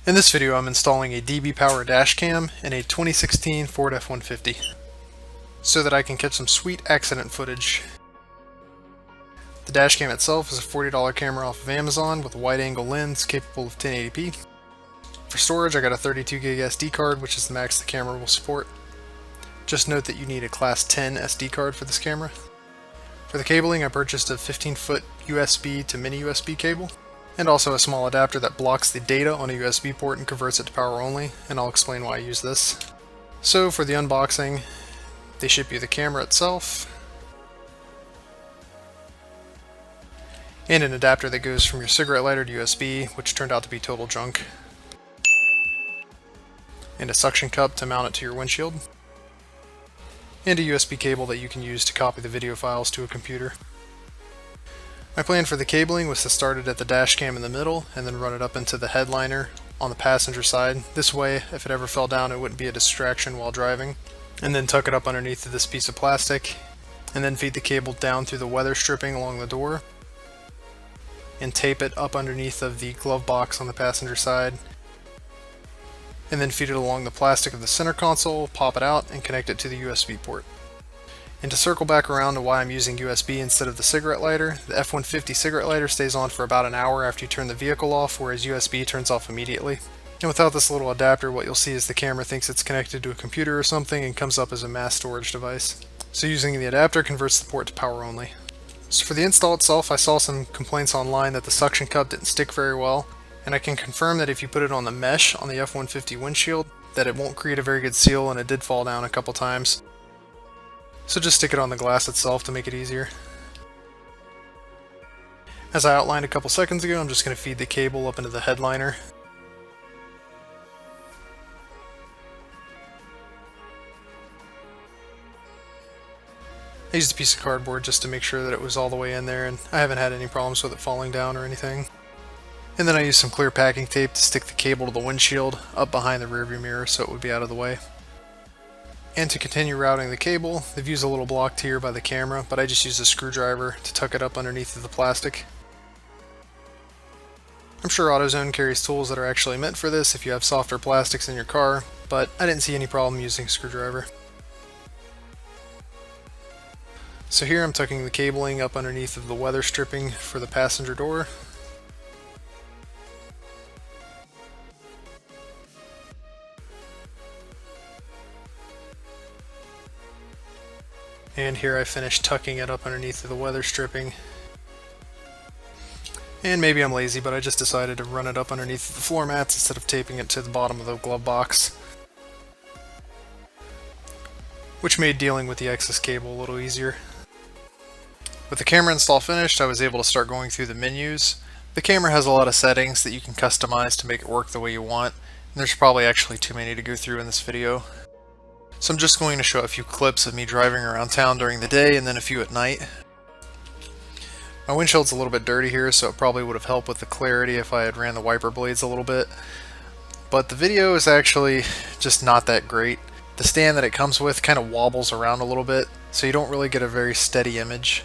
In this video I'm installing a DB Power dash cam in a 2016 Ford F-150 so that I can catch some sweet accident footage. The dash cam itself is a $40 camera off of Amazon with a wide angle lens capable of 1080p. For storage I got a 32 gig SD card, which is the max the camera will support. Just note that you need a class 10 SD card for this camera. For the cabling I purchased a 15-foot USB to mini USB cable, and also a small adapter that blocks the data on a USB port and converts it to power only, and I'll explain why I use this. So for the unboxing, they ship you the camera itself, and an adapter that goes from your cigarette lighter to USB, which turned out to be total junk, and a suction cup to mount it to your windshield, and a USB cable that you can use to copy the video files to a computer. My plan for the cabling was to start it at the dash cam in the middle and then run it up into the headliner on the passenger side. This way, if it ever fell down, it wouldn't be a distraction while driving. And then tuck it up underneath this piece of plastic, and then feed the cable down through the weather stripping along the door, and tape it up underneath of the glove box on the passenger side, and then feed it along the plastic of the center console, pop it out, and connect it to the USB port. And to circle back around to why I'm using USB instead of the cigarette lighter, the F-150 cigarette lighter stays on for about an hour after you turn the vehicle off, whereas USB turns off immediately. And without this little adapter, what you'll see is the camera thinks it's connected to a computer or something and comes up as a mass storage device. So using the adapter converts the port to power only. So for the install itself, I saw some complaints online that the suction cup didn't stick very well, and I can confirm that if you put it on the mesh on the F-150 windshield, that it won't create a very good seal, and it did fall down a couple times. So just stick it on the glass itself to make it easier. As I outlined a couple seconds ago, I'm just going to feed the cable up into the headliner. I used a piece of cardboard just to make sure that it was all the way in there, and I haven't had any problems with it falling down or anything. And then I used some clear packing tape to stick the cable to the windshield up behind the rearview mirror so it would be out of the way. And to continue routing the cable, they've used a little blocked here by the camera, but I just used a screwdriver to tuck it up underneath the plastic. I'm sure AutoZone carries tools that are actually meant for this if you have softer plastics in your car, but I didn't see any problem using a screwdriver. So here I'm tucking the cabling up underneath of the weather stripping for the passenger door. And here I finished tucking it up underneath the weather stripping. And maybe I'm lazy, but I just decided to run it up underneath the floor mats instead of taping it to the bottom of the glove box, which made dealing with the excess cable a little easier. With the camera install finished, I was able to start going through the menus. The camera has a lot of settings that you can customize to make it work the way you want, and there's probably actually too many to go through in this video. So I'm just going to show a few clips of me driving around town during the day and then a few at night. My windshield's a little bit dirty here, so it probably would have helped with the clarity if I had ran the wiper blades a little bit. But the video is actually just not that great. The stand that it comes with kind of wobbles around a little bit, so you don't really get a very steady image.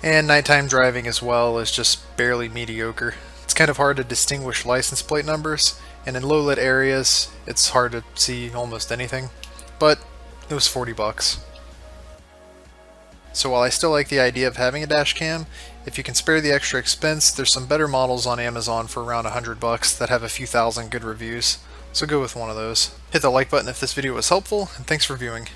And nighttime driving as well is just barely mediocre. It's kind of hard to distinguish license plate numbers, and in low lit areas it's hard to see almost anything, but it was 40 bucks. So while I still like the idea of having a dash cam, if you can spare the extra expense, there's some better models on Amazon for around 100 bucks that have a few thousand good reviews, so go with one of those. Hit the like button if this video was helpful, and thanks for viewing.